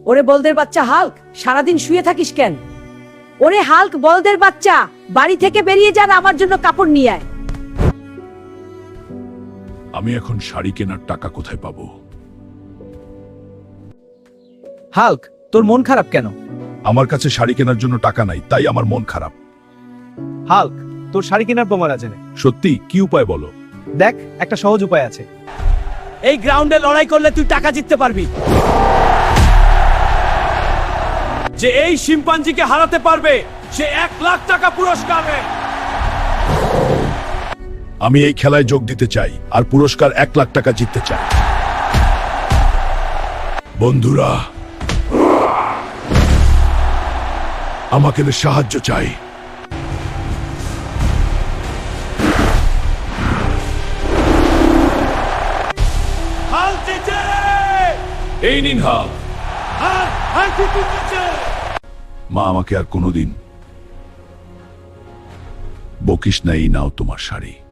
ওরে বলদের বাচ্চা হাল্ক, সারাদিন শুয়ে থাকিস কেন? ওরে হাল্ক বলদের বাচ্চা, বাড়ি থেকে বেরিয়ে যা, আমার জন্য কাপড় নিয়ে আয়। আমি এখন শাড়ি কেনার টাকা কোথায় পাবো? হাল্ক, তোর মন খারাপ কেন? আমার কাছে শাড়ি কেনার জন্য টাকা নাই, তাই আমার মন খারাপ। হাল্ক, তোর শাড়ি কেনার প্রমাণ আছে না? সত্যি? কি উপায় বলো? দেখ, একটা সহজ উপায় আছে। এই গ্রাউন্ডে লড়াই করলে তুই টাকা জিততে পারবি। যে এই শিম্পাঞ্জিকে হারাতে পারবে সে 1,00,000 টাকা পুরস্কার পাবে। আমি এই খেলায় যোগ দিতে চাই আর পুরস্কার 1,00,000 টাকা জিততে চাই। বন্ধুরা, আমাকে সাহায্য চাই। হাল জিতে! এই নিন হাল। হাল জিতেছে! মা আমাকে আর কোনোদিন বকিস না, এই নাও তোমার শাড়ি।